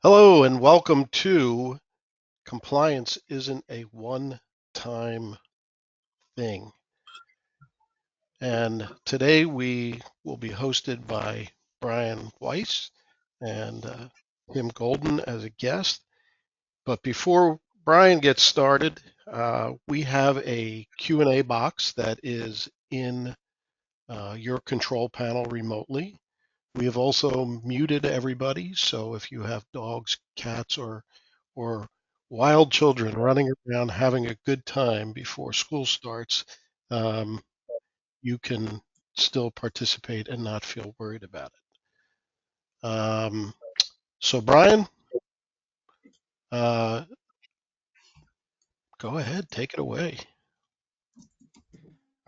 Hello and welcome to Compliance Isn't a One-Time Thing. And today we will be hosted by Brian Weiss and Tim Golden as a guest. But before Brian gets started, we have a Q&A box that is in your control panel remotely. We have also muted everybody, so if you have dogs, cats, or wild children running around having a good time before school starts, um, you can still participate and not feel worried about it. So Brian, uh, go ahead, take it away.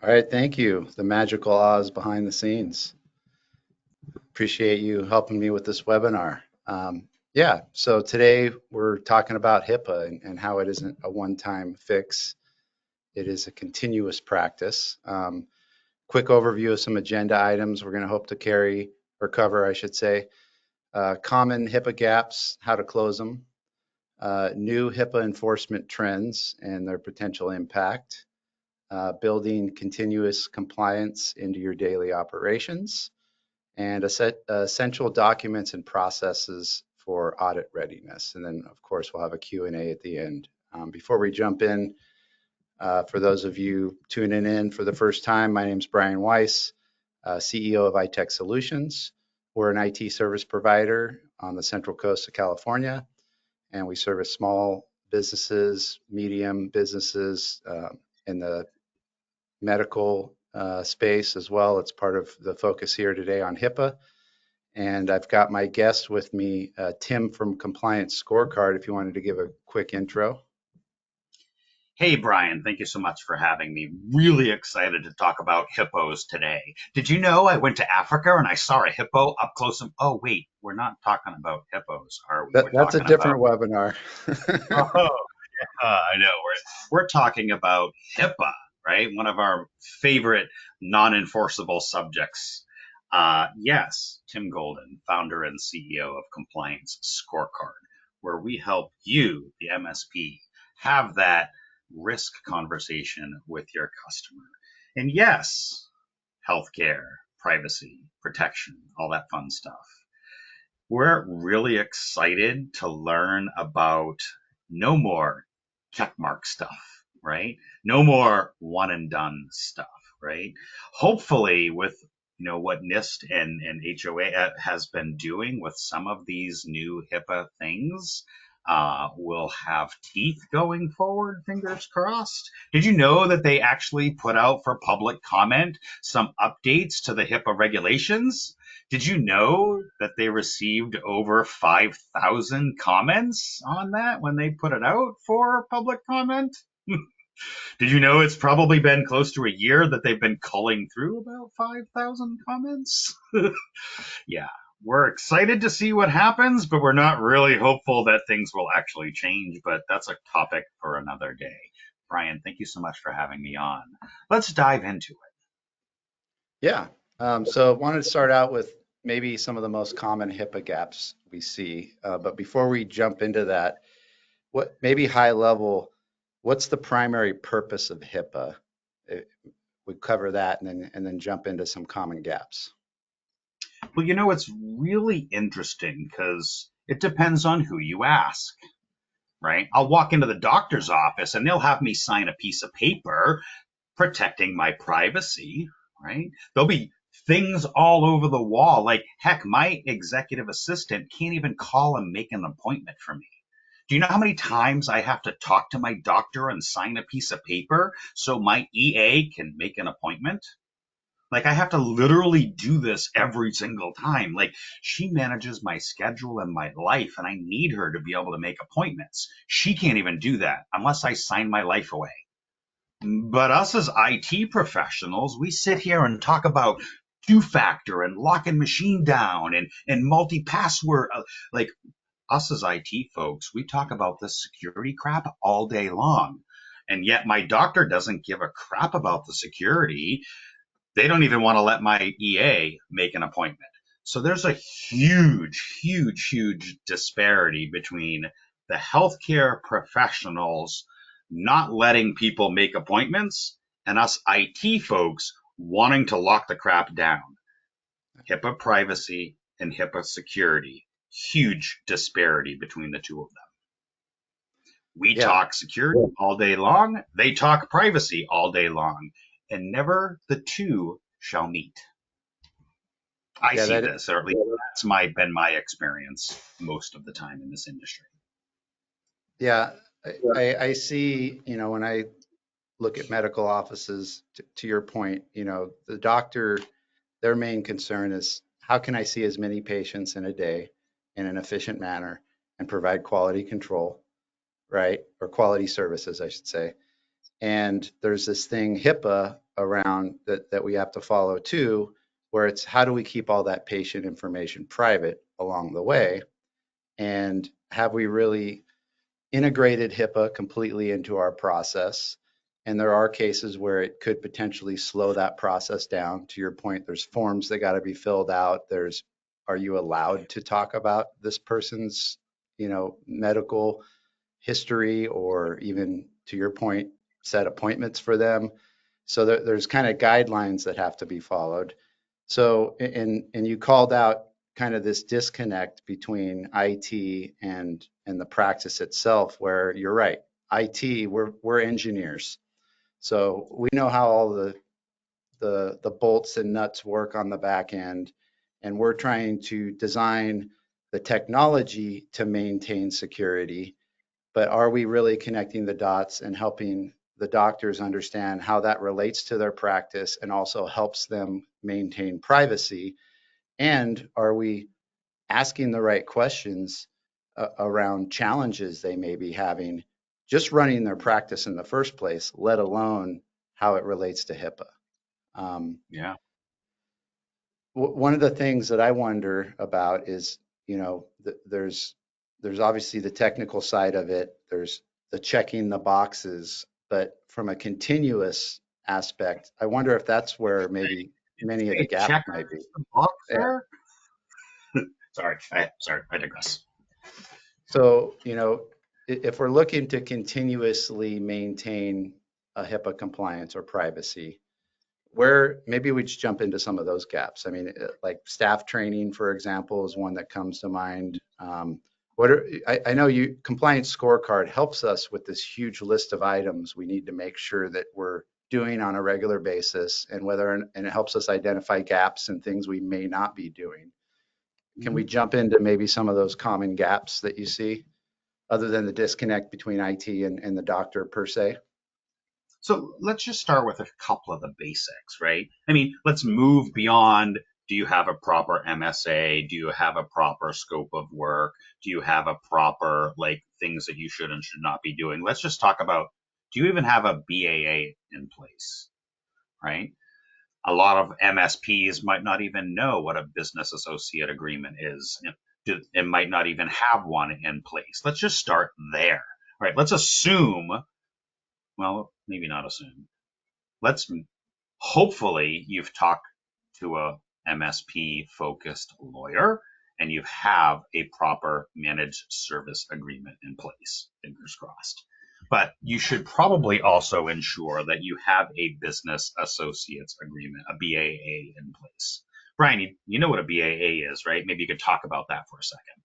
All right, thank you. The magical Oz behind the scenes. Appreciate you helping me with this webinar. So today we're talking about HIPAA and how it isn't a one-time fix. It is a continuous practice. Quick overview of some agenda items we're going to hope to cover, I should say. Common HIPAA gaps, how to close them. New HIPAA enforcement trends and their potential impact. Building continuous compliance into your daily operations, and essential documents and processes for audit readiness. And then, of course, we'll have a Q&A at the end. Before we jump in, for those of you tuning in for the first time, my name is Brian Weiss, CEO of iTech Solutions. We're an IT service provider on the Central Coast of California, and we service small businesses, medium businesses in the medical space as well. It's part of the focus here today on HIPAA. And I've got my guest with me, Tim from Compliance Scorecard, if you wanted to give a quick intro. Hey, Brian, thank you so much for having me. Really excited to talk about hippos today. Did you know I went to Africa and I saw a hippo up close? Oh, wait, we're not talking about hippos, are we? We're That's a talking about, different webinar. oh, I know. We're talking about HIPAA, right? One of our favorite non-enforceable subjects. Yes, Tim Golden, founder and CEO of Compliance Scorecard, where we help you, the MSP, have that risk conversation with your customer. And yes, healthcare, privacy, protection, all that fun stuff. We're really excited to learn about no more checkmark stuff, right? No more one and done stuff, right? Hopefully with what NIST and HOA has been doing with some of these new HIPAA things, will have teeth going forward, fingers crossed. Did you know that they actually put out for public comment some updates to the HIPAA regulations? Did you know that they received over 5,000 comments on that when they put it out for public comment? Did you know it's probably been close to a year that they've been culling through about 5,000 comments? Yeah, we're excited to see what happens, but we're not really hopeful that things will actually change. But that's a topic for another day. Brian, thank you so much for having me on. Let's dive into it. Yeah. So I wanted to start out with maybe some of the most common HIPAA gaps we see. But before we jump into that, what maybe high level, what's the primary purpose of HIPAA? We cover that and then jump into some common gaps. Well, it's really interesting because it depends on who you ask, right? I'll walk into the doctor's office and they'll have me sign a piece of paper protecting my privacy, right? There'll be things all over the wall. Like, heck, my executive assistant can't even call and make an appointment for me. Do you know how many times I have to talk to my doctor and sign a piece of paper so my EA can make an appointment? Like, I have to literally do this every single time. Like, she manages my schedule and my life, and I need her to be able to make appointments. She can't even do that unless I sign my life away. But us as IT professionals, we sit here and talk about two-factor and locking machine down and multi-password. Like, us as IT folks, we talk about this security crap all day long. And yet my doctor doesn't give a crap about the security. They don't even want to let my EA make an appointment. So there's a huge disparity between the healthcare professionals not letting people make appointments and us IT folks wanting to lock the crap down. HIPAA privacy and HIPAA security. Huge disparity between the two of them. We Yeah, talk security all day long. They talk privacy all day long, and never the two shall meet. I yeah, see that this, or at least that's been my experience most of the time in this industry. yeah, I see, when I look at medical offices, to your point, the doctor, their main concern is how can I see as many patients in a day in an efficient manner and provide quality control, right? Or quality services, I should say. And there's this thing HIPAA around that we have to follow too, where it's how do we keep all that patient information private along the way? And have we really integrated HIPAA completely into our process? And there are cases where it could potentially slow that process down. To your point, there's forms that got to be filled out. Are you allowed to talk about this person's, medical history, or even to your point, set appointments for them? So there's kind of guidelines that have to be followed. So, and you called out kind of this disconnect between IT and the practice itself, where you're right. IT, we're engineers, so we know how all the bolts and nuts work on the back end, and we're trying to design the technology to maintain security. But are we really connecting the dots and helping the doctors understand how that relates to their practice and also helps them maintain privacy? And are we asking the right questions around challenges they may be having just running their practice in the first place, let alone how it relates to HIPAA? Yeah. One of the things that I wonder about is, there's obviously the technical side of it. There's the checking the boxes, but from a continuous aspect, I wonder if that's where maybe many of the Hey, gaps check might be. the box Yeah. there. Sorry, I digress. So, if we're looking to continuously maintain a HIPAA compliance or privacy, where maybe we just jump into some of those gaps. I mean, like staff training, for example, is one that comes to mind. I know compliance scorecard helps us with this huge list of items we need to make sure that we're doing on a regular basis, and and it helps us identify gaps and things we may not be doing. Can we jump into maybe some of those common gaps that you see, other than the disconnect between IT and the doctor per se? So let's just start with a couple of the basics, right? I mean, let's move beyond, do you have a proper MSA? Do you have a proper scope of work? Do you have a proper, like, things that you should and should not be doing? Let's just talk about, do you even have a BAA in place, right? A lot of MSPs might not even know what a business associate agreement is. It might not even have one in place. Let's just start there, right? Let's assume, well, maybe not assume. Let's hopefully you've talked to a MSP focused lawyer and you have a proper managed service agreement in place. Fingers crossed. But you should probably also ensure that you have a business associates agreement, a BAA in place. Brian, you know what a BAA is, right? Maybe you could talk about that for a second.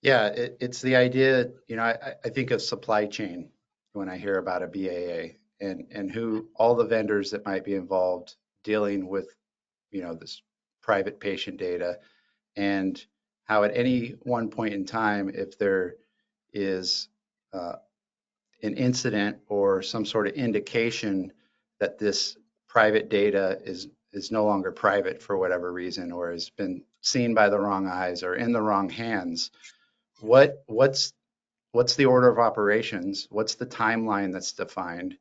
Yeah, it's the idea, I think of supply chain when I hear about a BAA, and who all the vendors that might be involved dealing with, this private patient data, and how at any one point in time, if there is uh, an incident or some sort of indication that this private data is no longer private for whatever reason, or has been seen by the wrong eyes or in the wrong hands, what's the order of operations? What's the timeline that's defined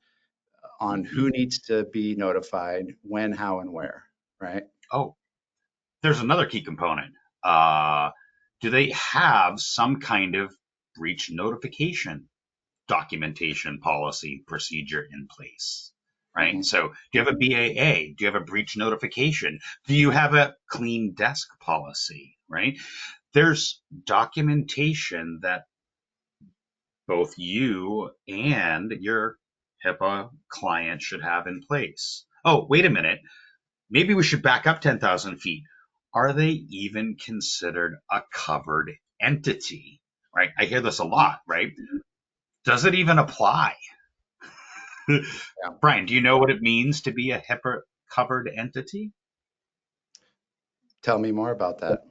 on Mm-hmm. who needs to be notified, when, how, and where, right? Oh, there's another key component. Uh, do they have some kind of breach notification documentation policy procedure in place, right? Mm-hmm. So do you have a BAA? Do you have a breach notification? Do you have a clean desk policy, right? There's documentation that both you and your HIPAA client should have in place. Oh, wait a minute. Maybe we should back up 10,000 feet. Are they even considered a covered entity? Right? I hear this a lot, right? Does it even apply? Yeah. Brian, do you know what it means to be a HIPAA covered entity? Tell me more about that.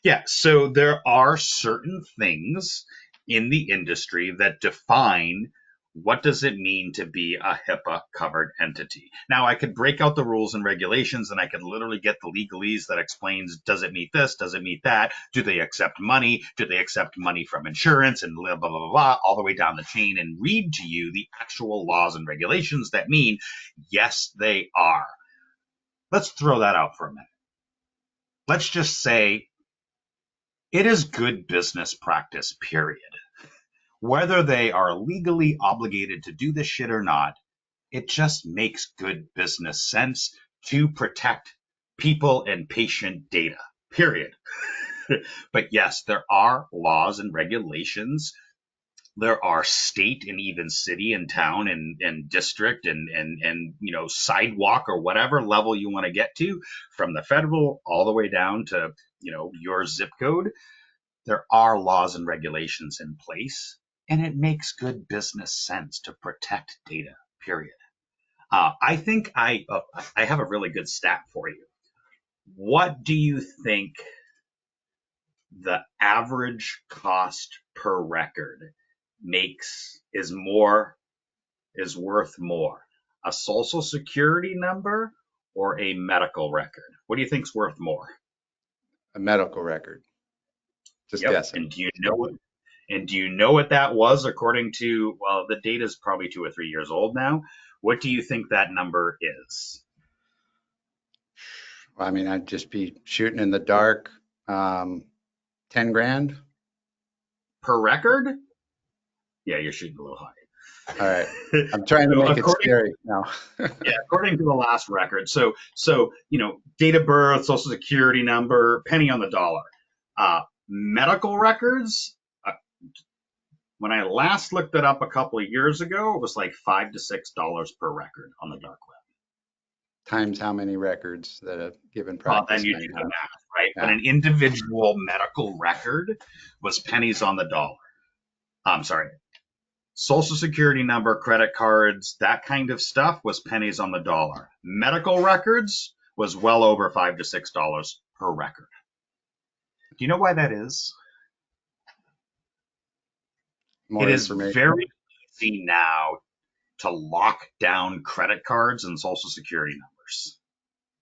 Yeah, so there are certain things in the industry that define what does it mean to be a HIPAA covered entity. Now, I could break out the rules and regulations and I could literally get the legalese that explains, does it meet this, does it meet that, do they accept money, do they accept money from insurance, and blah, blah, blah, blah, all the way down the chain, and read to you the actual laws and regulations that mean, yes, they are. Let's throw that out for a minute. Let's just say it is good business practice, period. Whether they are legally obligated to do this shit or not, it just makes good business sense to protect people and patient data, period. But yes, there are laws and regulations. There are state and even city and town and district and sidewalk or whatever level you want to get to, from the federal all the way down to your zip code. There are laws and regulations in place, and it makes good business sense to protect data, period. I think I have a really good stat for you. What do you think the average cost per record is worth more? A social security number or a medical record? What do you think's worth more? A medical record. Just guessing. And do you know what that was according to, well, the data is probably 2 or 3 years old now. What do you think that number is? I mean, I'd just be shooting in the dark. 10 grand per record? Yeah, you're shooting a little high. All right. I'm trying to make it scary now. Yeah, according to the last record. So, date of birth, social security number, penny on the dollar. Medical records, when I last looked it up a couple of years ago, it was like $5 to $6 per record on the dark web. Times how many records that a given practice then you do the math, right? Yeah. But an individual medical record was pennies on the dollar. I'm sorry. Social security number, credit cards, that kind of stuff was pennies on the dollar. Medical records was well over $5 to $6 per record. Do you know why that is? It is very easy now to lock down credit cards and social security numbers,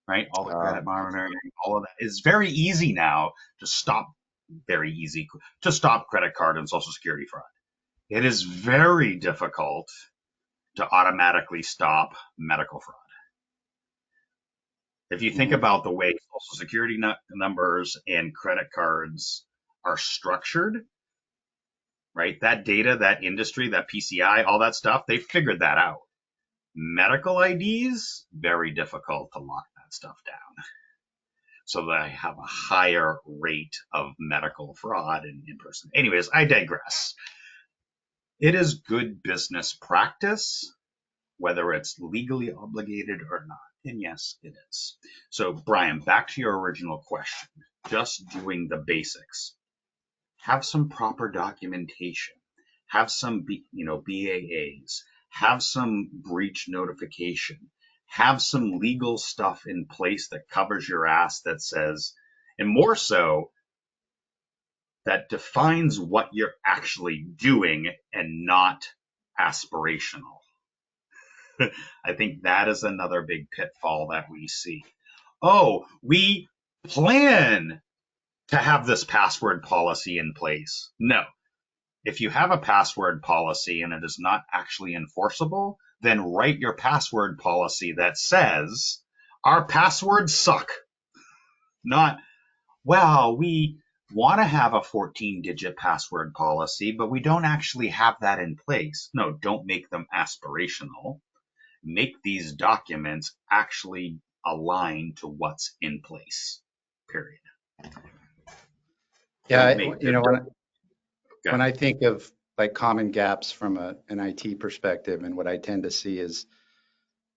right? All the credit monitoring, all of that is very easy now to stop. Very easy to stop credit card and social security fraud. It is very difficult to automatically stop medical fraud. If you think about the way social security numbers and credit cards are structured, right? That data, that industry, that PCI, all that stuff, they figured that out. Medical IDs, very difficult to lock that stuff down. So they have a higher rate of medical fraud and in-person. Anyways, I digress. It is good business practice, whether it's legally obligated or not. And yes, it is. So Brian, back to your original question, just doing the basics. Have some proper documentation, have some, BAAs, have some breach notification, have some legal stuff in place that covers your ass that says, and more so, that defines what you're actually doing and not aspirational. I think that is another big pitfall that we see. Oh, we plan to have this password policy in place. No. If you have a password policy and it is not actually enforceable, then write your password policy that says, our passwords suck. Not, well, we want to have a 14-digit password policy, but we don't actually have that in place. No, don't make them aspirational. make these documents actually align to what's in place. Period. Yeah, Make when good. I think of like common gaps from an IT perspective, and what I tend to see is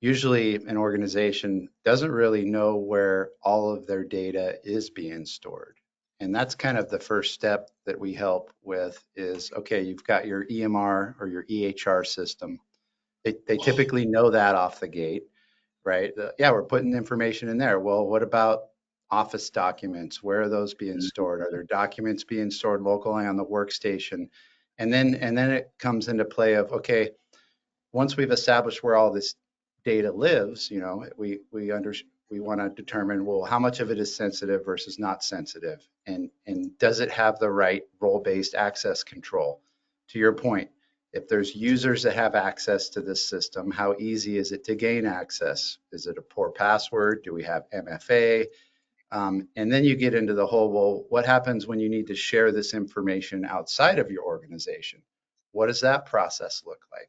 usually an organization doesn't really know where all of their data is being stored. And that's kind of the first step that we help with is, okay, you've got your EMR or your EHR system. They typically know that off the gate, right? Yeah, we're putting information in there. Well, what about office documents? Where are those being stored? Are there documents being stored locally on the workstation? And then it comes into play of, okay, once we've established where all this data lives, we want to determine, well, how much of it is sensitive versus not sensitive, and does it have the right role-based access control? To your point, if there's users that have access to this system, how easy is it to gain access? Is it a poor password? Do we have MFA? And then you get into the whole, well, what happens when you need to share this information outside of your organization? What does that process look like?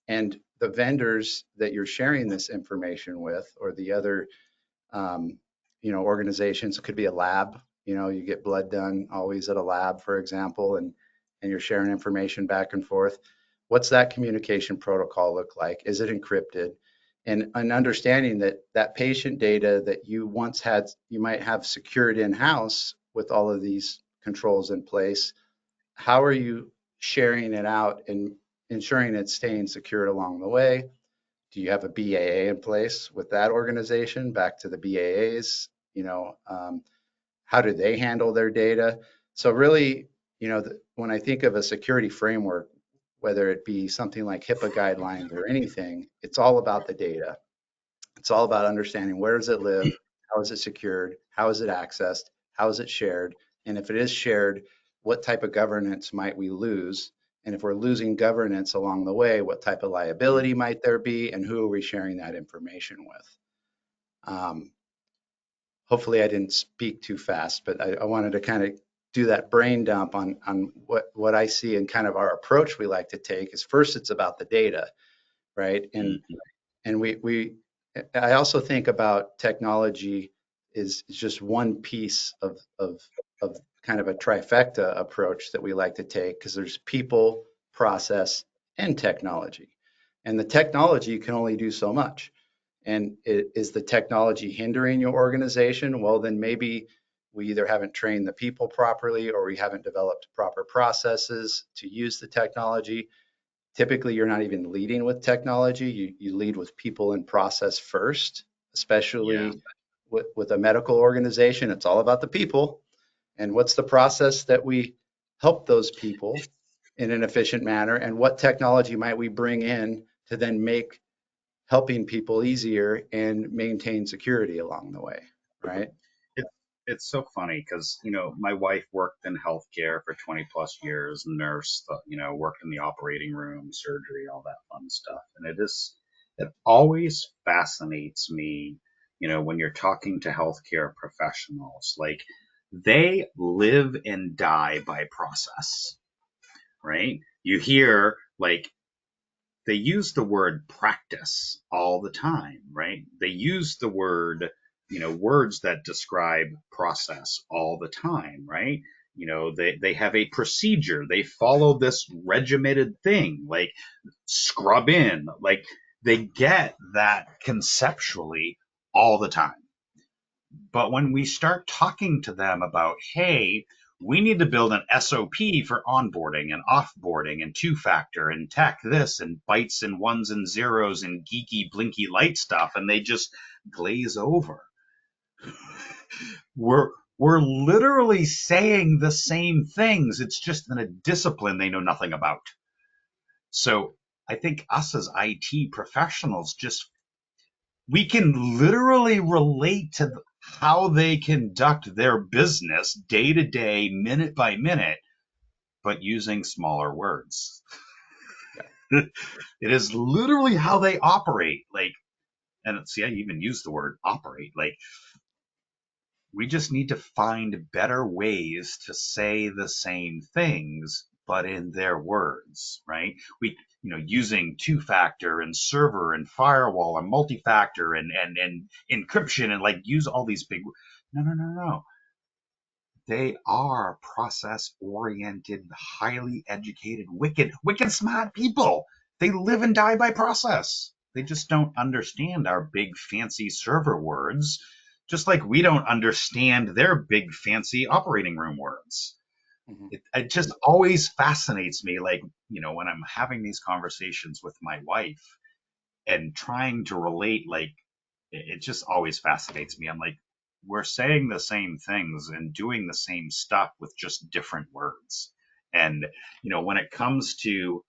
And the vendors that you're sharing this information with, or the other, um, organizations, it could be a lab. You get blood done always at a lab, for example, and you're sharing information back and forth. What's that communication protocol look like? Is it encrypted? And understanding that that patient data that you once had, you might have secured in-house with all of these controls in place. How are you sharing it out and ensuring it's staying secured along the way? Do you have a BAA in place with that organization? Back to the BAAs, how do they handle their data? So really, when I think of a security framework, whether it be something like HIPAA guidelines or anything, it's all about the data. It's all about understanding, where does it live? How is it secured? How is it accessed? How is it shared? And if it is shared, what type of governance might we lose? And if we're losing governance along the way, what type of liability might there be? And who are we sharing that information with? Hopefully I didn't speak too fast, but I wanted to kind of do that brain dump on what I see, and kind of our approach we like to take is, first it's about the data, right? And I also think about technology is just one piece of kind of a trifecta approach that we like to take, because there's people, process, and technology. And the technology can only do so much. And is the technology hindering your organization? Well, then maybe we either haven't trained the people properly, or we haven't developed proper processes to use the technology. Typically, you're not even leading with technology. You lead with people and process first, Yeah. especially with a medical organization. It's all about the people. And what's the process that we help those people in an efficient manner? And what technology might we bring in to then make helping people easier and maintain security along the way, right? It, it's so funny because, my wife worked in healthcare for 20 plus years, nurse, worked in the operating room, surgery, all that fun stuff. And it always fascinates me, when you're talking to healthcare professionals, like they live and die by process, right? You hear like they use the word practice all the time, right? They use the word, words that describe process all the time, right? They have a procedure. They follow this regimented thing, like scrub in, like they get that conceptually all the time. But when we start talking to them about, hey, we need to build an SOP for onboarding and offboarding and two factor and tech this and bytes and ones and zeros and geeky blinky light stuff, and they just glaze over. We're literally saying the same things. It's just in a discipline they know nothing about. So I think us as IT professionals just we can literally relate to how they conduct their business day to day, minute by minute, but using smaller words. Yeah. It is literally how they operate. Like, and see, I even use the word operate. Like, we just need to find better ways to say the same things, but in their words, right? using two-factor and server and firewall and multi-factor and encryption and like use all these big. No, no, no, no. They are process-oriented, highly educated, wicked smart people. They live and die by process. They just don't understand our big fancy server words, just like we don't understand their big fancy operating room words. Mhm. It just always fascinates me, like, when I'm having these conversations with my wife and trying to relate, like, it just always fascinates me. I'm like, we're saying the same things and doing the same stuff with just different words. And, when it comes to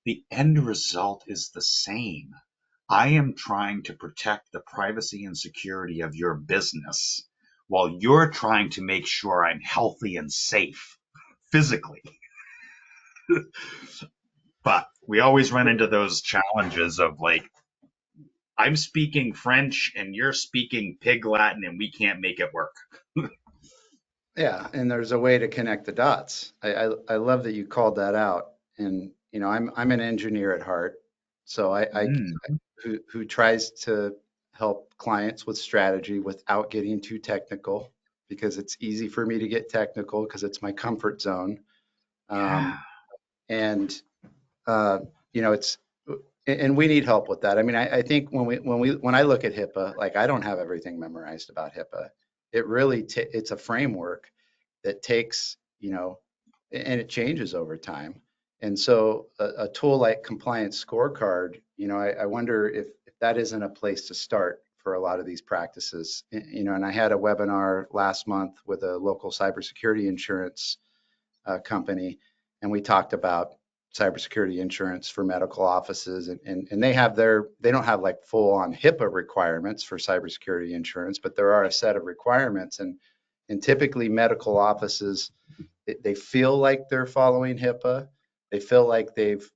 the end result is the same. I am trying to protect the privacy and security of your business while you're trying to make sure I'm healthy and safe physically. But we always run into those challenges of like, I'm speaking French and you're speaking Pig Latin and we can't make it work. Yeah, and there's a way to connect the dots. I love that you called that out. And I'm an engineer at heart, so I Mm, who tries to help clients with strategy without getting too technical, because it's easy for me to get technical because it's my comfort zone. yeah. Um, and uh, it's and we need help with that. I mean, I think when I look at HIPAA, like I don't have everything memorized about HIPAA. It really it's a framework that takes, and it changes over time. And so a tool like Compliance Scorecard, I wonder if that isn't a place to start for a lot of these practices. And I had a webinar last month with a local cybersecurity insurance company, and we talked about cybersecurity insurance for medical offices, and they don't have like full on HIPAA requirements for cybersecurity insurance, but there are a set of requirements, and typically medical offices, they feel like they're following HIPAA. They feel like they've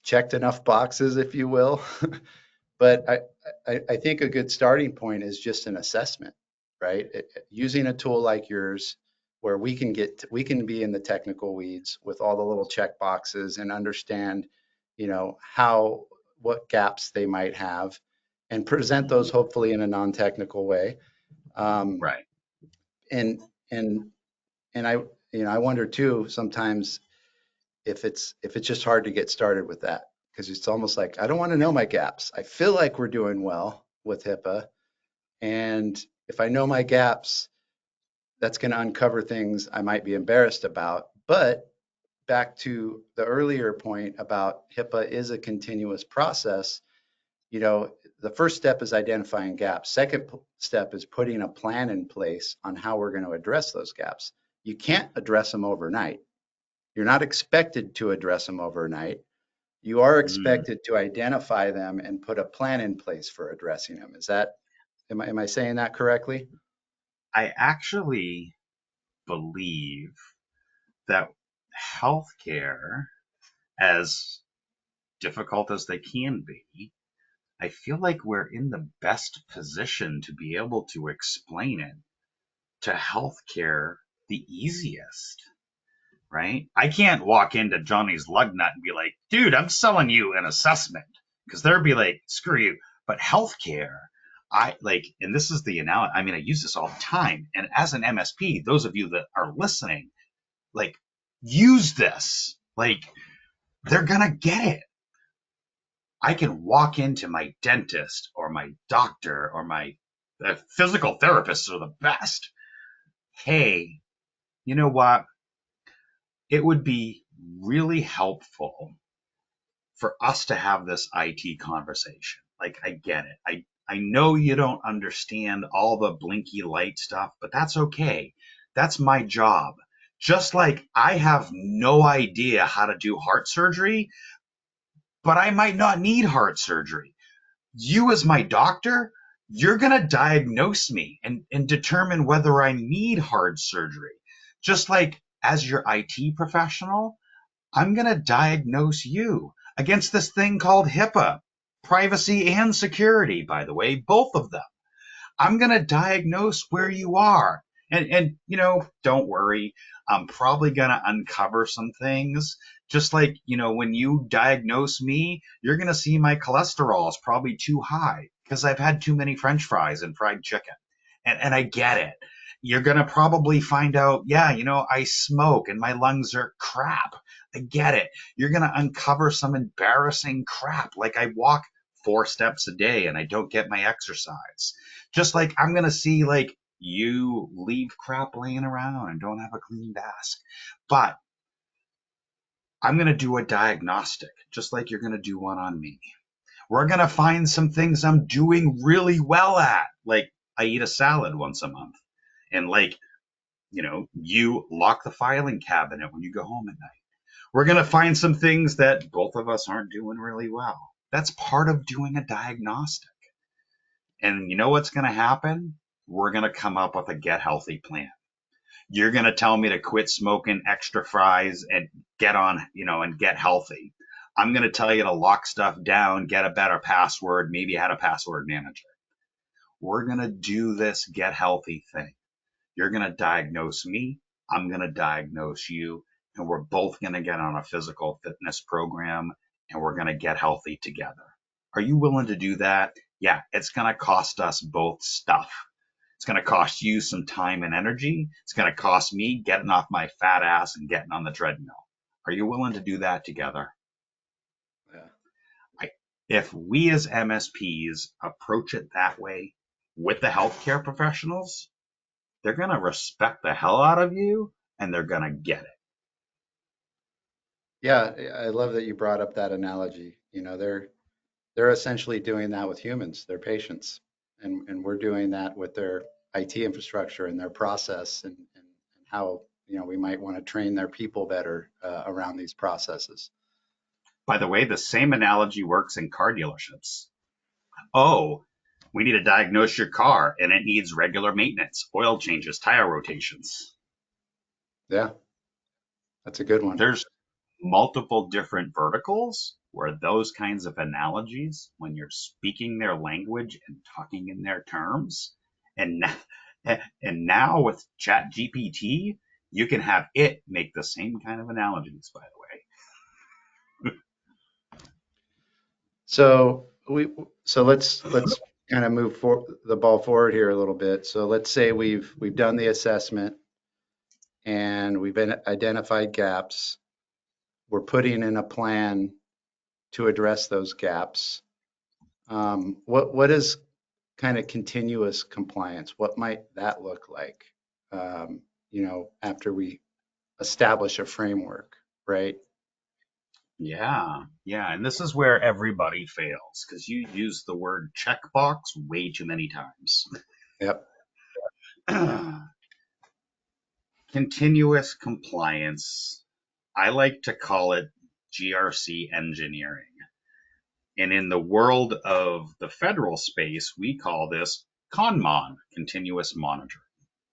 checked enough boxes, if you will. But I think a good starting point is just an assessment, right? Using a tool like yours where we can be in the technical weeds with all the little check boxes and understand, how what gaps they might have, and present those hopefully in a non-technical way. Um, Right. and and and I wonder too sometimes if it's just hard to get started with that, because it's almost like I don't want to know my gaps. I feel like we're doing well with HIPAA, and if I know my gaps, that's going to uncover things I might be embarrassed about. But back to the earlier point about HIPAA is a continuous process. The first step is identifying gaps. Second step is putting a plan in place on how we're going to address those gaps. You can't address them overnight. You're not expected to address them overnight. You are Mm. expected to identify them and put a plan in place for addressing them. Am I saying that correctly? I actually believe that healthcare, as difficult as they can be, I feel like we're in the best position to be able to explain it to healthcare the easiest, right? I can't walk into Johnny's lug nut and be like, dude, I'm selling you an assessment, because they'd be like, screw you. But healthcare, I like, and this is the analogy. I mean, I use this all the time. And as an MSP, those of you that are listening, like, use this. Like, they're going to get it. I can walk into my dentist or my doctor or my physical therapists are the best. Hey, you know what? It would be really helpful for us to have this IT conversation. Like, I get it. I know you don't understand all the blinky light stuff, but that's okay. That's my job. Just like I have no idea how to do heart surgery, but I might not need heart surgery. You, as my doctor, you're going to diagnose me and determine whether I need heart surgery. Just like as your IT professional, I'm going to diagnose you against this thing called HIPAA, privacy and security, by the way, both of them. I'm going to diagnose where you are. And don't worry, I'm probably going to uncover some things Just like, when you diagnose me, you're going to see my cholesterol is probably too high because I've had too many French fries and fried chicken. And I get it. You're going to probably find out, yeah, I smoke and my lungs are crap. I get it. You're going to uncover some embarrassing crap, like I walk 4 steps a day and I don't get my exercise. Just like I'm going to see, like, you leave crap laying around and don't have a clean desk. But I'm going to do a diagnostic, just like you're going to do one on me. We're going to find some things I'm doing really well at. Like, I eat a salad once a month. And, like, you lock the filing cabinet when you go home at night. We're going to find some things that both of us aren't doing really well. That's part of doing a diagnostic. And you know what's going to happen? We're going to come up with a get healthy plan. You're going to tell me to quit smoking extra fries and get on, and get healthy. I'm going to tell you to lock stuff down, get a better password, maybe add a password manager. We're going to do this get healthy thing. You're going to diagnose me. I'm going to diagnose you. And we're both going to get on a physical fitness program and we're going to get healthy together. Are you willing to do that? Yeah, it's going to cost us both stuff. It's going to cost you some time and energy. It's going to cost me getting off my fat ass and getting on the treadmill. Are you willing to do that together? Yeah. If we as MSPs approach it that way with the healthcare professionals, they're going to respect the hell out of you and they're going to get it. Yeah, I love that you brought up that analogy. They're essentially doing that with humans, their patients, and we're doing that with their IT infrastructure and their process and how we might want to train their people better around these processes. By the way, the same analogy works in car dealerships. Oh, we need to diagnose your car and it needs regular maintenance, oil changes, tire rotations. Yeah, that's a good one. There's multiple different verticals where those kinds of analogies, when you're speaking their language and talking in their terms, and now with Chat GPT, you can have it make the same kind of analogies, by the way. So let's kind of move the ball forward here a little bit. So let's say we've done the assessment and we've identified gaps. We're putting in a plan to address those gaps. What is kind of continuous compliance? What might that look like? After we establish a framework, right? Yeah, yeah. And this is where everybody fails because you use the word checkbox way too many times. Yep. Continuous compliance. I like to call it GRC engineering. And in the world of the federal space, we call this CONMON, continuous monitoring,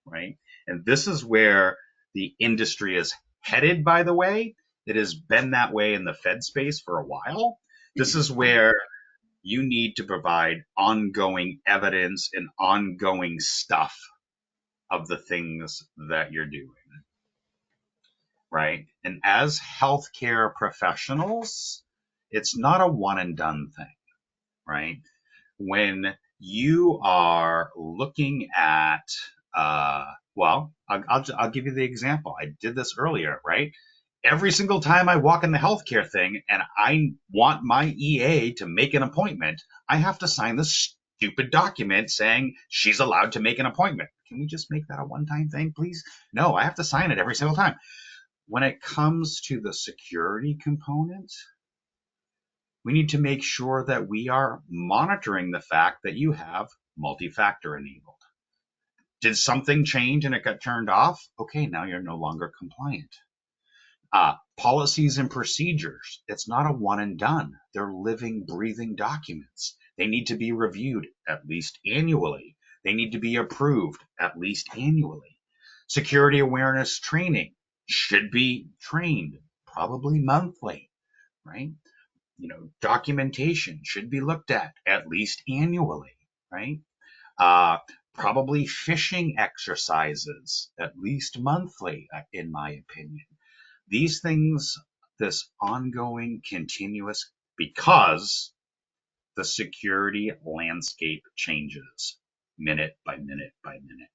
right? And this is where the industry is headed, by the way. It has been that way in the Fed space for a while. This is where you need to provide ongoing evidence and ongoing stuff of the things that you're doing, right? And as healthcare professionals, it's not a one and done thing, right? When you are looking at, I'll give you the example. I did this earlier, right? Every single time I walk in the healthcare thing and I want my EA to make an appointment, I have to sign this stupid document saying she's allowed to make an appointment. Can we just make that a one-time thing, please? No, I have to sign it every single time. When it comes to the security component, we need to make sure that we are monitoring the fact that you have multi-factor enabled. Did something change and it got turned off? Okay, now you're no longer compliant. Policies and procedures, it's not a one and done. They're living, breathing documents. They need to be reviewed at least annually. They need to be approved at least annually. Security awareness training should be trained probably monthly, right? Documentation should be looked at least annually, right? Probably phishing exercises at least monthly, in my opinion. These things this ongoing, continuous, because the security landscape changes minute by minute by minute.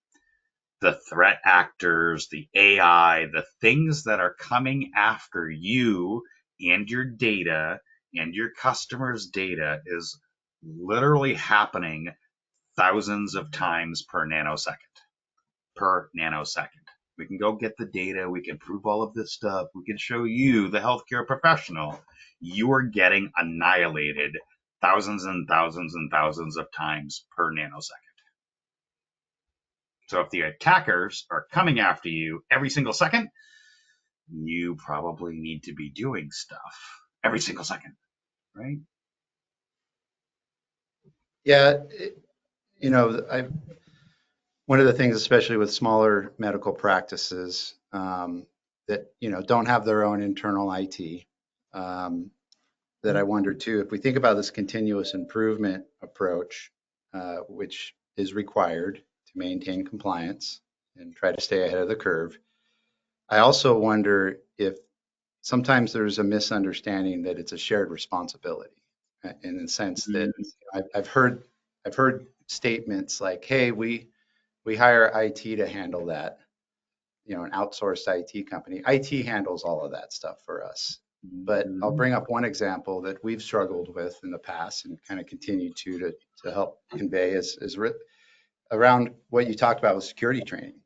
The threat actors, the AI, the things that are coming after you and your data and your customers' data is literally happening thousands of times per nanosecond. Per nanosecond. We can go get the data. We can prove all of this stuff. We can show you, the healthcare professional, you are getting annihilated thousands and thousands and thousands of times per nanosecond. So if the attackers are coming after you every single second, you probably need to be doing stuff every single second, right? Yeah, one of the things, especially with smaller medical practices that don't have their own internal IT, that I wonder too, if we think about this continuous improvement approach, which is required to maintain compliance and try to stay ahead of the curve, I also wonder if sometimes there's a misunderstanding that it's a shared responsibility, in the sense that I've heard statements like, "Hey, we hire IT to handle that." An outsourced IT company. IT handles all of that stuff for us. But I'll bring up one example that we've struggled with in the past and kind of continue to help convey is around what you talked about with security training.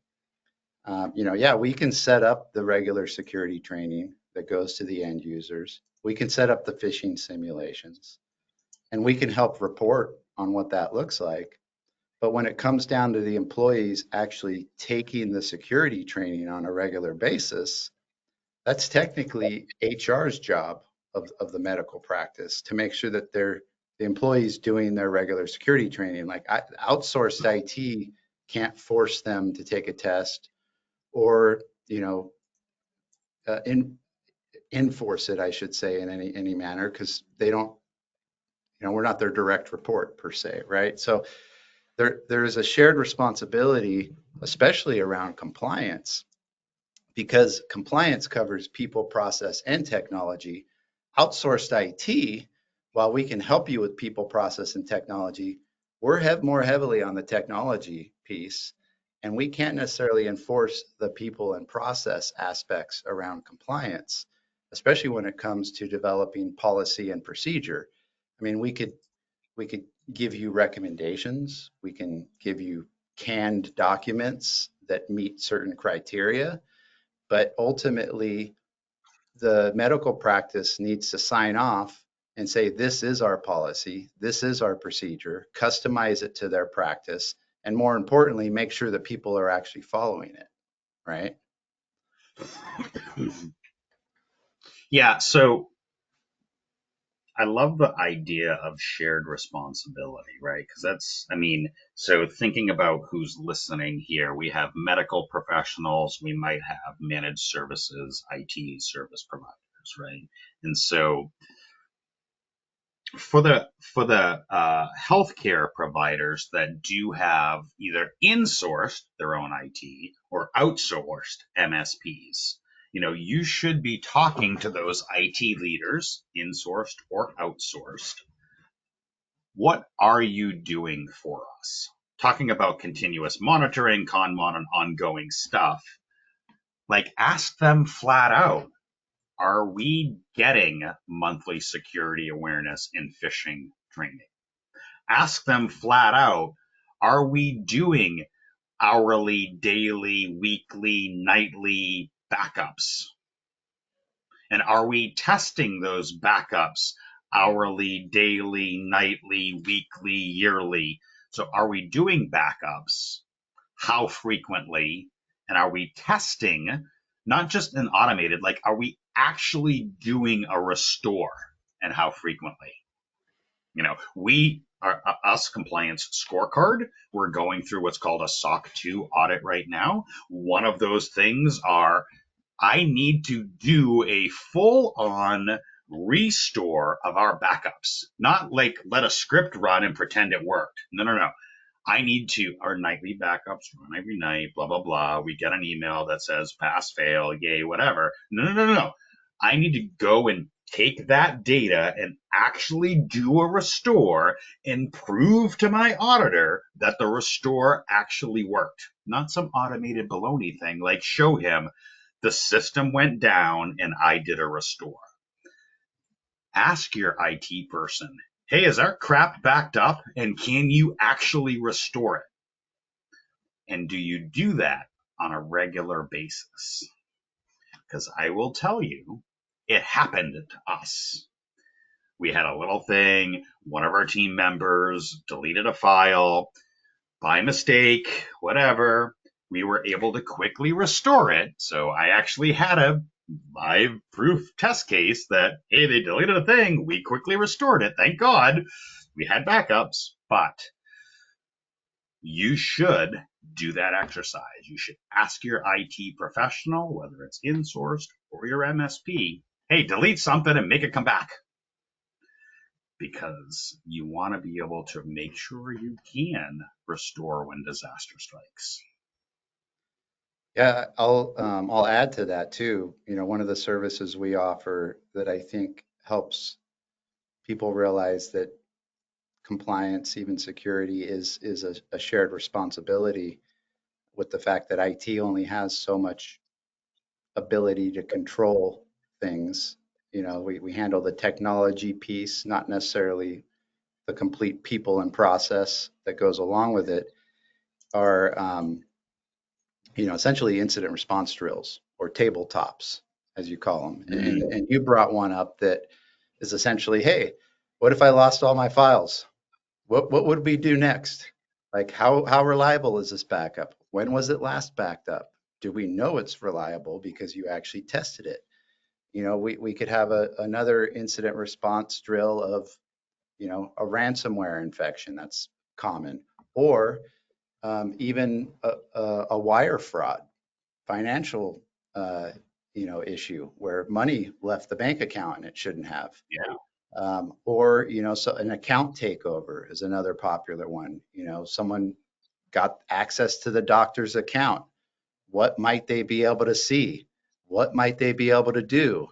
Yeah, we can set up the regular security training that goes to the end users. We can set up the phishing simulations, and we can help report on what that looks like. But when it comes down to the employees actually taking the security training on a regular basis, that's technically HR's job of the medical practice to make sure that the employees doing their regular security training. Like outsourced IT can't force them to take a test or enforce it, I should say, in any manner, because they don't, we're not their direct report per se, right? So there is a shared responsibility, especially around compliance, because compliance covers people, process, and technology. Outsourced IT, while we can help you with people, process, and technology, we're more heavily on the technology piece, and we can't necessarily enforce the people and process aspects around compliance, especially when it comes to developing policy and procedure. I mean, we could give you recommendations. We can give you canned documents that meet certain criteria, but ultimately the medical practice needs to sign off and say, this is our policy, this is our procedure, customize it to their practice, and more importantly, make sure that people are actually following it, right? Yeah, so I love the idea of shared responsibility, right? Because that's, so thinking about who's listening here, we have medical professionals, we might have managed services, IT service providers, right? And so for the healthcare providers that do have either insourced their own IT or outsourced MSPs, you should be talking to those IT leaders, insourced or outsourced. What are you doing for us? Talking about continuous monitoring, ConMon, and ongoing stuff. Like, ask them flat out, are we getting monthly security awareness in phishing training? Ask them flat out, are we doing hourly, daily, weekly, nightly backups? And are we testing those backups hourly, daily, nightly, weekly, yearly? So are we doing backups? How frequently? And are we testing, not just an automated, like, are we actually doing a restore, and how frequently? We are us compliance scorecard. We're going through what's called a SOC 2 audit right now. One of those things are, I need to do a full on restore of our backups, not like let a script run and pretend it worked. No, no, no. I need to, our nightly backups run every night, blah, blah, blah. We get an email that says pass, fail, yay, whatever. No, no, no, no. I need to go and take that data and actually do a restore and prove to my auditor that the restore actually worked. Not some automated baloney thing like show him the system went down and I did a restore. Ask your IT person, hey, is our crap backed up and can you actually restore it? And do you do that on a regular basis? Because I will tell you, it happened to us. We had a little thing, one of our team members deleted a file by mistake, whatever. We were able to quickly restore it. So I actually had a live proof test case that, hey, they deleted a thing. We quickly restored it. Thank God. We had backups, but you should do that exercise. You should ask your IT professional, whether it's insourced or your MSP, hey, delete something and make it come back. Because you want to be able to make sure you can restore when disaster strikes. Yeah, I'll add to that too. One of the services we offer that I think helps people realize that compliance, even security, is a shared responsibility with the fact that IT only has so much ability to control things. We handle the technology piece, not necessarily the complete people and process that goes along with it, are essentially incident response drills or tabletops, as you call them. And you brought one up that is essentially, hey, what if I lost all my files? What would we do next? Like how reliable is this backup? When was it last backed up? Do we know it's reliable because you actually tested it? We could have another incident response drill of, a ransomware infection that's common, or even a wire fraud, financial, issue where money left the bank account and it shouldn't have. Yeah. Or, so an account takeover is another popular one. Someone got access to the doctor's account. What might they be able to see? What might they be able to do?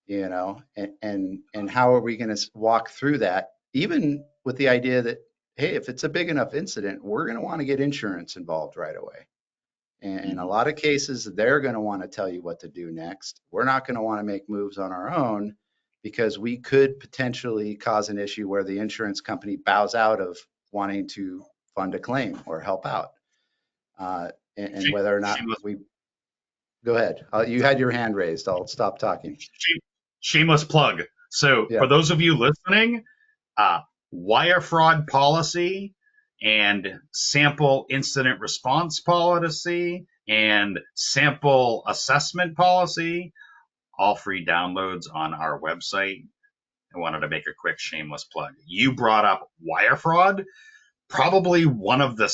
And how are we going to walk through that? Even with the idea that, hey, if it's a big enough incident, we're going to want to get insurance involved right away. And in a lot of cases, they're going to want to tell you what to do next. We're not going to want to make moves on our own because we could potentially cause an issue where the insurance company bows out of wanting to fund a claim or help out. And whether or not Shameless, we go ahead. You had your hand raised. I'll stop talking. shameless plug. So Yeah. for those of you listening, wire fraud policy and sample incident response policy and sample assessment policy, all free downloads on our website. I wanted to make a quick shameless plug. You brought up wire fraud. Probably one of the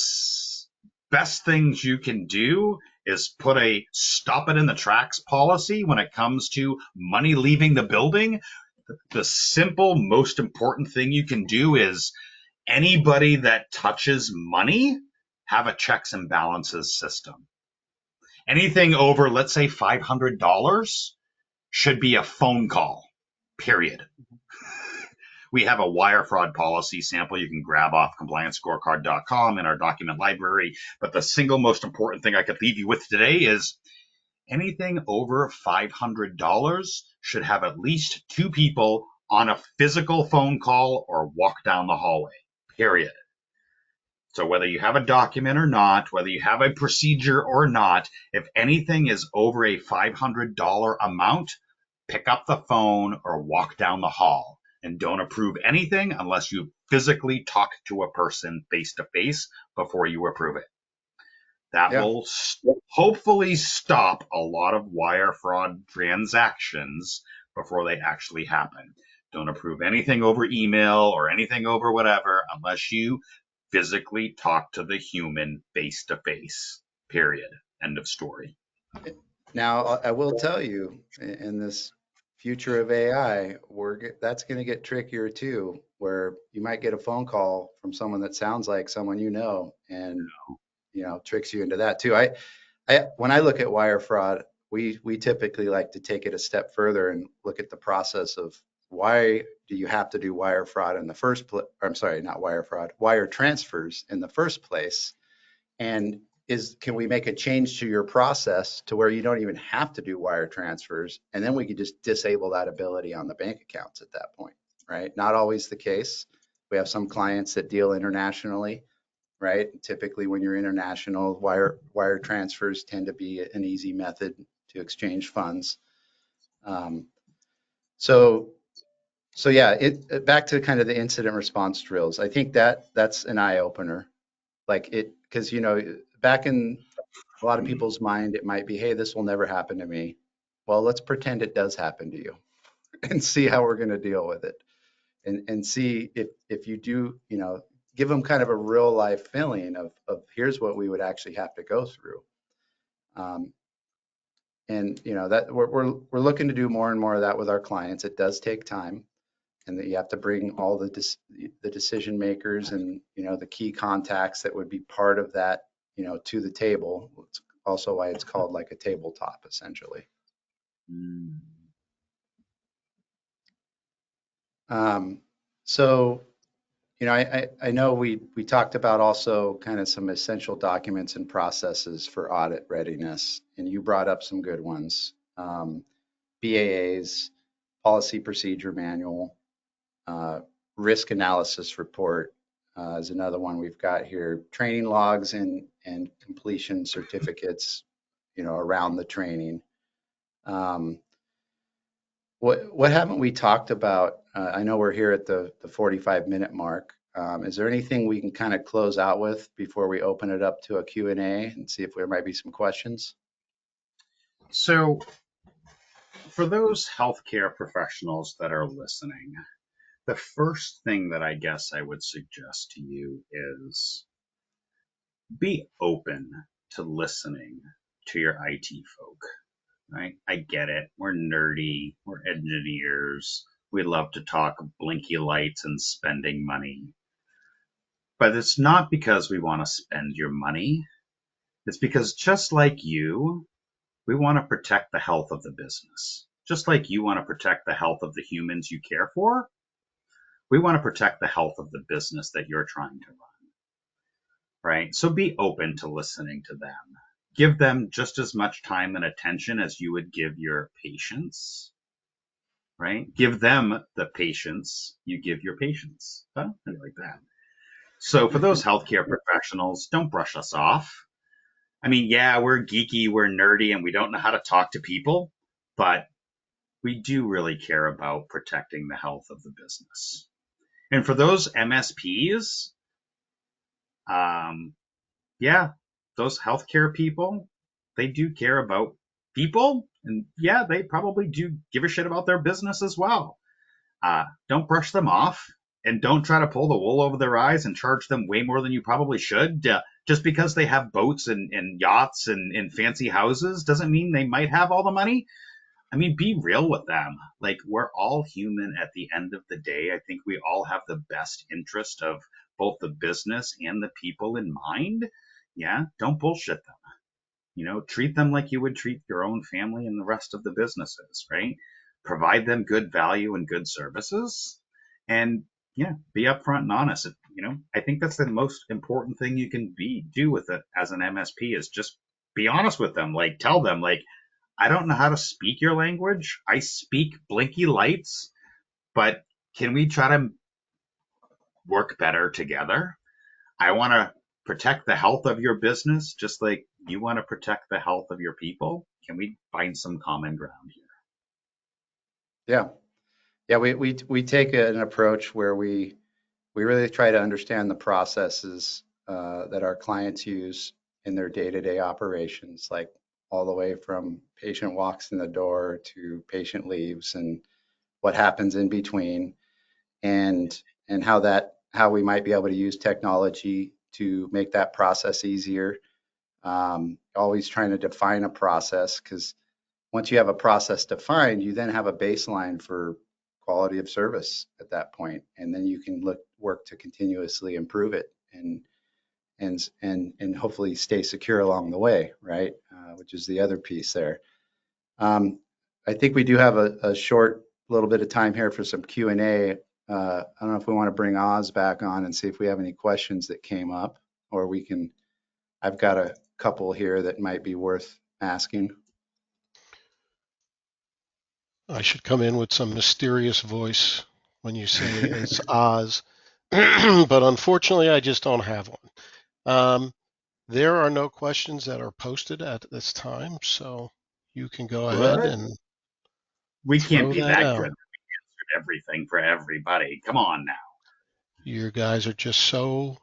best things you can do is put a stop it in the tracks policy when it comes to money leaving the building. The simple, most important thing you can do is anybody that touches money, have a checks and balances system. Anything over, let's say, $500 should be a phone call, period. We have a wire fraud policy sample you can grab off compliancescorecard.com in our document library. But the single most important thing I could leave you with today is anything over $500 should have at least two people on a physical phone call or walk down the hallway, period. So whether you have a document or not, whether you have a procedure or not, if anything is over a $500 amount, pick up the phone or walk down the hall. And don't approve anything unless you physically talk to a person face to face before you approve it. That will hopefully stop a lot of wire fraud transactions before they actually happen. Don't approve anything over email or anything over whatever unless you physically talk to the human face to face. Period. End of story. Now, I will tell you, in this future of AI, that's going to get trickier too, where you might get a phone call from someone that sounds like someone and tricks you into that too. When I look at wire fraud, we typically like to take it a step further and look at the process of why do you have to do wire fraud in the first place? I'm sorry, not wire fraud, wire transfers in the first place. And can we make a change to your process to where you don't even have to do wire transfers? And then we could just disable that ability on the bank accounts at that point, right? Not always the case. We have some clients that deal internationally, right? Typically, when you're international, wire transfers tend to be an easy method to exchange funds. Um, so so yeah, back to kind of the incident response drills. I think that's an eye opener. Like it, because back in a lot of people's mind, it might be, hey, this will never happen to me. Well, let's pretend it does happen to you and see how we're going to deal with it, and see if you do, give them kind of a real life feeling of here's what we would actually have to go through. Um, and that we're looking to do more and more of that with our clients. It does take time, and that you have to bring all the decision makers and the key contacts that would be part of that to the table. It's also why it's called like a tabletop essentially. Mm. So I know we talked about also kind of some essential documents and processes for audit readiness, and you brought up some good ones. BAAs, policy procedure manual, uh, risk analysis report is another one we've got here. Training logs and completion certificates, around the training. Um, what haven't we talked about? I know we're here at the 45-minute mark. Is there anything we can kind of close out with before we open it up to a Q&A and see if there might be some questions? So, for those healthcare professionals that are listening, the first thing that I guess I would suggest to you is be open to listening to your IT folk, right? I get it. We're nerdy, we're engineers, we love to talk blinky lights and spending money. But it's not because we want to spend your money. It's because just like you, we want to protect the health of the business. Just like you want to protect the health of the humans you care for, we want to protect the health of the business that you're trying to run, right? So be open to listening to them. Give them just as much time and attention as you would give your patients, right? Give them the patience you give your patients. Huh? I like that. So for those healthcare professionals, don't brush us off. I mean, yeah, we're geeky, we're nerdy, and we don't know how to talk to people, but we do really care about protecting the health of the business. And for those MSPs, yeah, those healthcare people, they do care about people. And yeah, they probably do give a shit about their business as well. Don't brush them off and don't try to pull the wool over their eyes and charge them way more than you probably should. Just because they have boats and yachts and fancy houses doesn't mean they might have all the money. I mean, be real with them. Like, we're all human at the end of the day. I think we all have the best interest of both the business and the people in mind. Yeah, don't bullshit them. Treat them like you would treat your own family and the rest of the businesses, right? Provide them good value and good services. And yeah, be upfront and honest. I think that's the most important thing you can do with it as an MSP is just be honest with them. Like, tell them, like, I don't know how to speak your language. I speak blinky lights, but can we try to work better together? I want to protect the health of your business just like you want to protect the health of your people. Can we find some common ground here? Yeah. Yeah, we take an approach where we really try to understand the processes that our clients use in their day-to-day operations, like all the way from patient walks in the door to patient leaves and what happens in between, and how we might be able to use technology to make that process easier. Always trying to define a process, because once you have a process defined, you then have a baseline for quality of service at that point, and then you can work to continuously improve it and hopefully stay secure along the way, right? Which is the other piece there. I think we do have a short little bit of time here for some Q&A. I don't know if we want to bring Oz back on and see if we have any questions that came up, or we can, I've got a couple here that might be worth asking. I should come in with some mysterious voice when you say it's Oz, but unfortunately, I just don't have one. There are no questions that are posted at this time, so you can go ahead What? and We can't throw be that that good out. that we answered everything for everybody. Come on now. You guys are just so,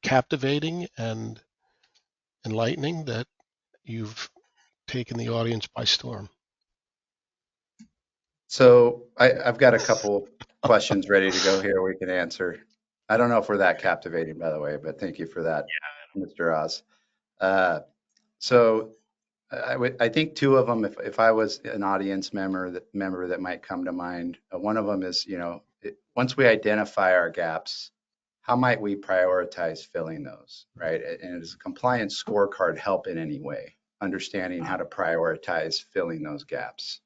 captivating and enlightening that you've taken the audience by storm. So I've got a couple questions ready to go here we can answer. I don't know if we're that captivating, by the way, but thank you for that, Mr. Oz. Uh, so I think two of them, if I was an audience member that might come to mind, one of them is, once we identify our gaps, how might we prioritize filling those, right? And does a compliance scorecard help in any way, understanding how to prioritize filling those gaps?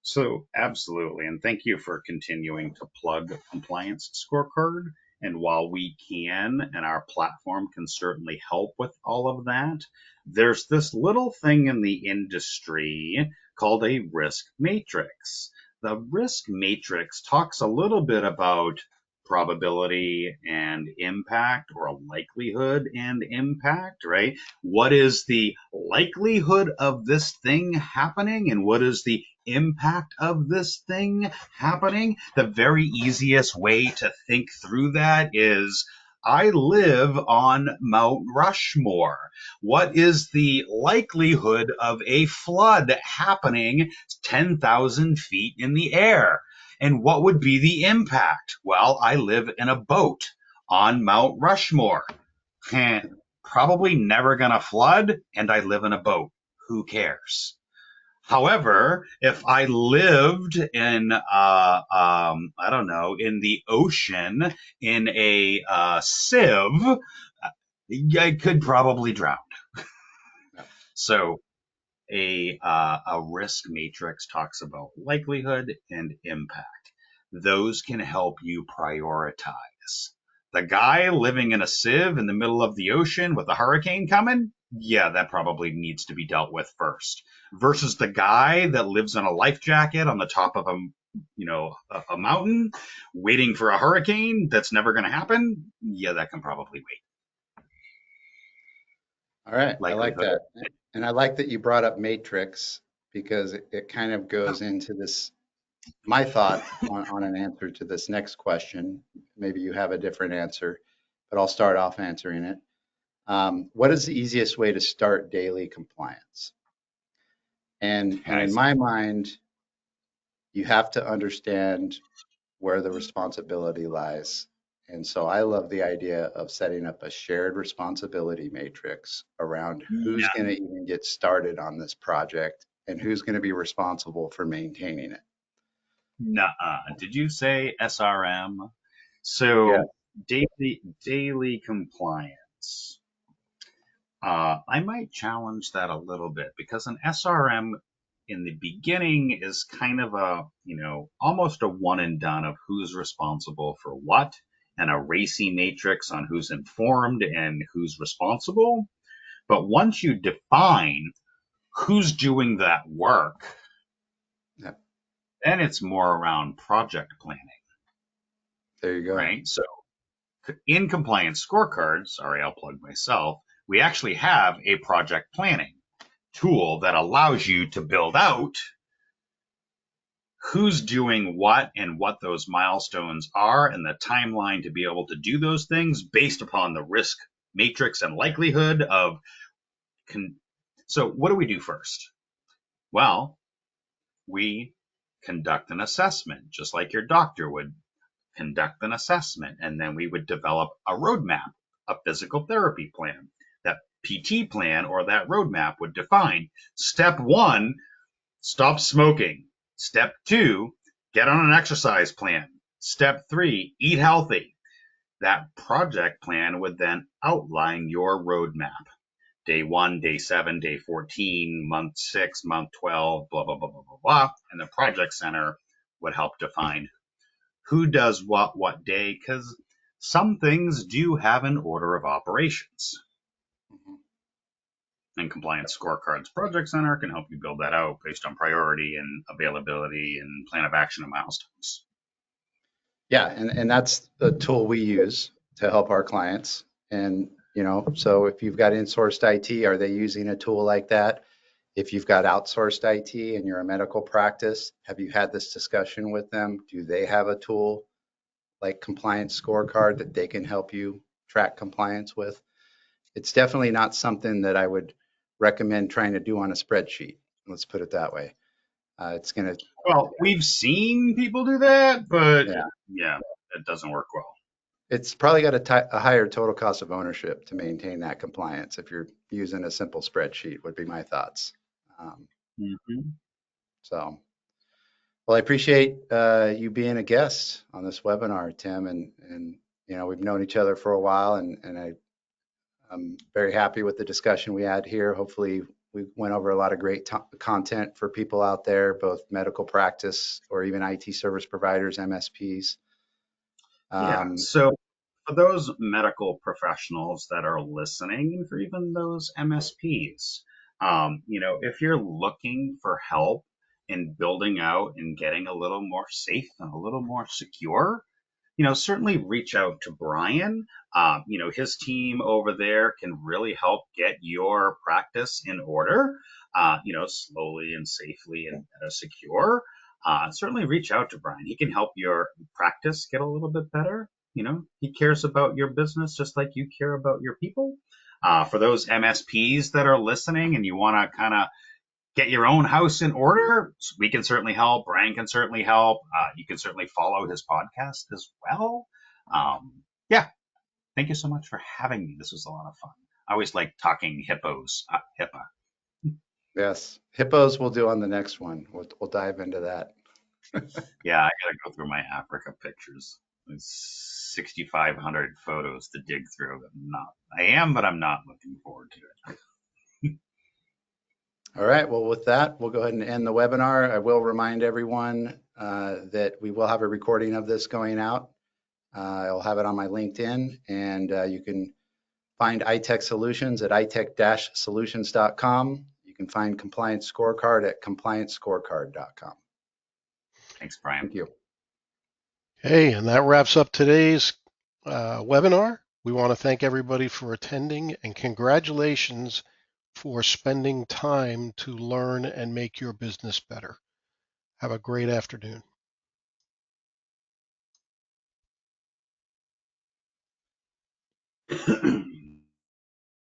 So absolutely, and thank you for continuing to plug compliance scorecard. And while we can, and our platform can certainly help with all of that, there's this little thing in the industry called a risk matrix. The risk matrix talks a little bit about probability and impact, or a likelihood and impact, right? What is the likelihood of this thing happening, and what is the impact of this thing happening? The very easiest way to think through that is, I live on Mount Rushmore. What is the likelihood of a flood happening 10,000 feet in the air? And what would be the impact? Well, I live in a boat on Mount Rushmore. Probably never gonna flood, and I live in a boat. Who cares? However, if I lived in, I don't know, in the ocean in a sieve, I could probably drown. So a risk matrix talks about likelihood and impact. Those can help you prioritize. The guy living in a sieve in the middle of the ocean with a hurricane coming, yeah, that probably needs to be dealt with first. Versus the guy that lives in a life jacket on the top of a mountain waiting for a hurricane that's never going to happen, yeah, that can probably wait. All right, I like Likelihood. that. And I like that you brought up matrix because it kind of goes into this, my thought on an answer to this next question. Maybe you have a different answer, but I'll start off answering it. What is the easiest way to start daily compliance? And in my mind, you have to understand where the responsibility lies. And so I love the idea of setting up a shared responsibility matrix around who's going to even get started on this project and who's going to be responsible for maintaining it. Nuh-uh. Did you say SRM? Yeah. So daily compliance. I might challenge that a little bit, because an SRM in the beginning is kind of almost a one and done of who's responsible for what, and a racy matrix on who's informed and who's responsible. But once you define who's doing that work, Yeah. then it's more around project planning, There you go. right? So in compliance scorecards, sorry, I'll plug myself, we actually have a project planning tool that allows you to build out who's doing what and what those milestones are, and the timeline to be able to do those things based upon the risk matrix and likelihood of. So what do we do first? Well, we conduct an assessment, just like your doctor would conduct an assessment, and then we would develop a roadmap, a physical therapy plan. That PT plan or that roadmap would define step 1, stop smoking. Step 2, get on an exercise plan. Step 3, eat healthy. That project plan would then outline your roadmap. day 1, day 7, day 14, month 6, month 12, blah, blah, blah, blah, blah, blah. And the project center would help define who does what day, because some things do have an order of operations. Mhm. And Compliance Scorecards Project Center can help you build that out based on priority and availability and plan of action and milestones. Yeah, and that's the tool we use to help our clients. And, so if you've got insourced IT, are they using a tool like that? If you've got outsourced IT and you're a medical practice, have you had this discussion with them? Do they have a tool like Compliance Scorecard that they can help you track compliance with? It's definitely not something that I would recommend trying to do on a spreadsheet. Let's put it that way. It's going to, Well, we've seen people do that, but yeah, yeah, it doesn't work well. it's probably got a higher total cost of ownership to maintain that compliance if you're using a simple spreadsheet, would be my thoughts. Um, Mm-hmm. so, well, I appreciate you being a guest on this webinar, Tim, and we've known each other for a while, and I'm very happy with the discussion we had here. Hopefully, we went over a lot of great content for people out there, both medical practice or even IT service providers, MSPs. Yeah. So for those medical professionals that are listening, and for even those MSPs, if you're looking for help in building out and getting a little more safe and a little more secure, certainly reach out to Brian. His team over there can really help get your practice in order, slowly and safely and secure. Certainly reach out to Brian. He can help your practice get a little bit better. He cares about your business just like you care about your people. For those MSPs that are listening and you want to kind of get your own house in order, we can certainly help. Brian can certainly help. You can certainly follow his podcast as well. Yeah, thank you so much for having me. This was a lot of fun. I always like talking hippos, HIPAA. Yes, hippos we'll do on the next one. We'll dive into that. Yeah, I gotta go through my Africa pictures. There's 6,500 photos to dig through. But I'm not looking forward to it. All right. Well, with that, we'll go ahead and end the webinar. I will remind everyone that we will have a recording of this going out. I'll have it on my LinkedIn, and you can find iTech Solutions at itech-solutions.com. You can find Compliance Scorecard at compliancescorecard.com. Thanks, Brian. Thank you. Hey, and that wraps up today's webinar. We want to thank everybody for attending and congratulations for spending time to learn and make your business better. Have a great afternoon.